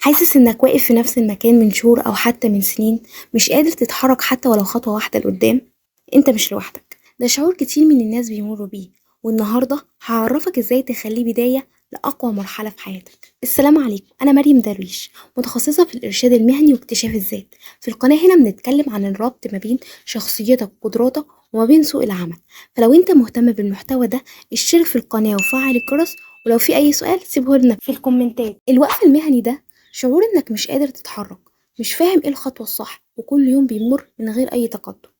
حاسس إنك واقف في نفس المكان من شهور أو حتى من سنين، مش قادر تتحرك حتى ولو خطوة واحدة لقدام؟ انت مش لوحدك، ده شعور كتير من الناس بيمروا بيه. والنهاردة هعرفك ازاي تخليه بداية لأقوى مرحلة في حياتك. السلام عليكم، أنا مريم درويش، متخصصة في الإرشاد المهني واكتشاف الذات. في القناة هنا بنتكلم عن الربط ما بين شخصيتك وقدراتك وما بين سوق العمل. فلو انت مهتم بالمحتوى ده اشترك في القناة وفعل الجرس، ولو في أي سؤال سيبه لنا في الكومنتات. الوقف المهني ده شعور إنك مش قادر تتحرك، مش فاهم إيه الخطوة الصح، وكل يوم بيمر من غير أي تقدم.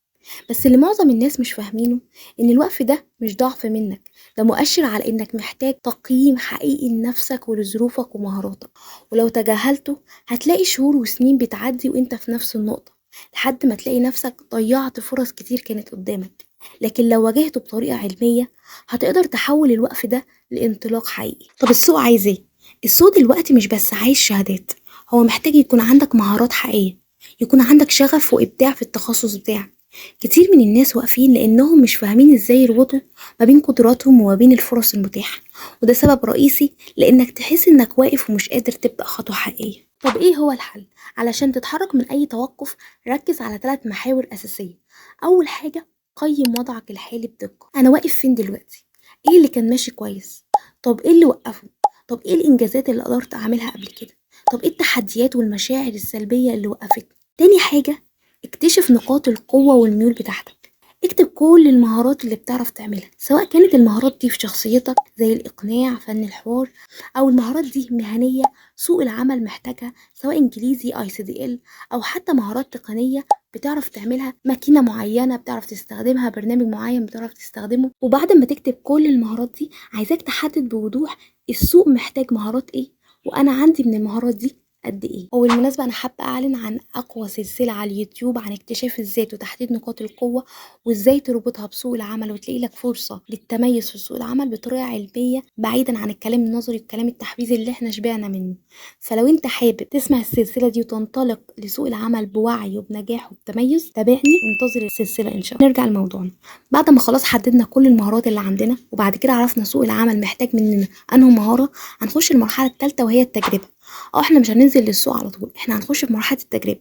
بس اللي معظم الناس مش فاهمينه إن الوقف ده مش ضعف منك، ده مؤشر على إنك محتاج تقييم حقيقي لنفسك ولظروفك ومهاراتك. ولو تجاهلته هتلاقي شهور وسنين بتعدي وإنت في نفس النقطة، لحد ما تلاقي نفسك ضيعت فرص كتير كانت قدامك. لكن لو واجهته بطريقة علمية هتقدر تحول الوقف ده لانطلاق حقيقي. طب السوق عايز ايه؟ السوق دلوقتي مش بس عايز شهادات، هو محتاج يكون عندك مهارات حقيقية، يكون عندك شغف وإبداع في التخصص بتاعك. كتير من الناس واقفين لأنهم مش فاهمين ازاي يربطوا ما بين قدراتهم وما بين الفرص المتاحة، وده سبب رئيسي لأنك تحس إنك واقف ومش قادر تبدأ خطوة حقيقية. طب ايه هو الحل؟ علشان تتحرك من أي توقف ركز على 3 محاور أساسية. أول حاجة، قيم وضعك الحالي بدقة. أنا واقف فين دلوقتي؟ ايه اللي كان ماشي كويس؟ طب ايه اللي وقفه؟ طب ايه الإنجازات اللي قدرت أعملها قبل كده؟ طب ايه التحديات والمشاعر السلبية اللي وقفتني؟ تاني حاجة، اكتشف نقاط القوة والميول بتاعتك. اكتب كل المهارات اللي بتعرف تعملها، سواء كانت المهارات دي في شخصيتك زي الإقناع، فن الحوار، أو المهارات دي مهنية سوق العمل محتاجها، سواء إنجليزي ICDL، أو حتى مهارات تقنية بتعرف تعملها، ماكينة معينة بتعرف تستخدمها، برنامج معين بتعرف تستخدمه. وبعد ما تكتب كل المهارات دي عايزاك تحدد بوضوح السوق محتاج مهارات ايه، وأنا عندي من المهارات دي قد ايه. وبالمناسبة انا حابة اعلن عن اقوى سلسلة على اليوتيوب عن اكتشاف الذات وتحديد نقاط القوة، وازاي تربطها بسوق العمل وتلاقي لك فرصة للتميز في سوق العمل بطريقة علمية، بعيدا عن الكلام النظري والكلام التحفيزي اللي احنا شبعنا منه. فلو انت حابب تسمع السلسلة دي وتنطلق لسوق العمل بوعي وبنجاح وبتميز، تابعني وانتظر السلسلة ان شاء الله. نرجع لموضوعنا. بعد ما خلاص حددنا كل المهارات اللي عندنا، وبعد كده عرفنا سوق العمل محتاج مننا انه مهارة، هنخش المرحلة الثالثة وهي التجربة. احنا مش هننزل للسوق على طول، احنا هنخش في مرحلة التجربة.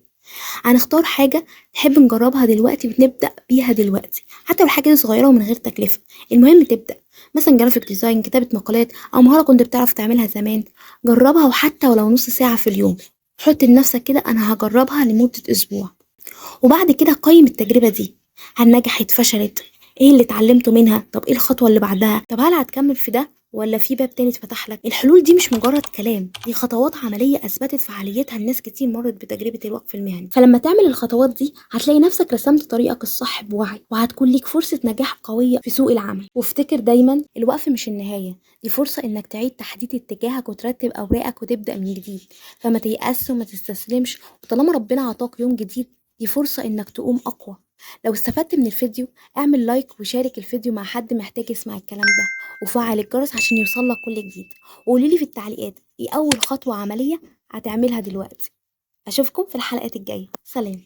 هنختار حاجة نحب نجربها دلوقتي ونبدأ بيها دلوقتي، حتى لو الحاجة دي صغيرة ومن غير تكلفة. المهم تبدأ، مثلا جرافيك ديزاين، كتابة مقالات، أو مهارة كنت بتعرف تعملها زمان. جربها، وحتى ولو نص ساعة في اليوم. حط لنفسك كده أنا هجربها لمدة أسبوع، وبعد كده قيم التجربة دي. هل نجحت؟ فشلت؟ ايه اللي اتعلمته منها؟ طب ايه الخطوة اللي بعدها؟ طب هل هتكمل في ده ولا في باب تاني اتفتح لك؟ الحلول دي مش مجرد كلام، دي خطوات عملية اثبتت فعاليتها لناس كتير مرت بتجربة الوقف المهني. فلما تعمل الخطوات دي هتلاقي نفسك رسمت طريقك الصح بوعي، وهتكون ليك فرصة نجاح قوية في سوق العمل. وافتكر دايما الوقف مش النهاية، دي فرصة انك تعيد تحديد اتجاهك وترتب اوراقك وتبدأ من جديد. فما تيأس وما تستسلمش، وطالما ربنا عطاك يوم جديد دي فرصة إنك تقوم أقوى. لو استفدت من الفيديو اعمل لايك وشارك الفيديو مع حد محتاج يسمع الكلام ده، وفعل الجرس عشان يوصلك كل جديد. وقوليلي في التعليقات ايه أول خطوة عملية هتعملها دلوقتي. أشوفكم في الحلقات الجاية، سلام.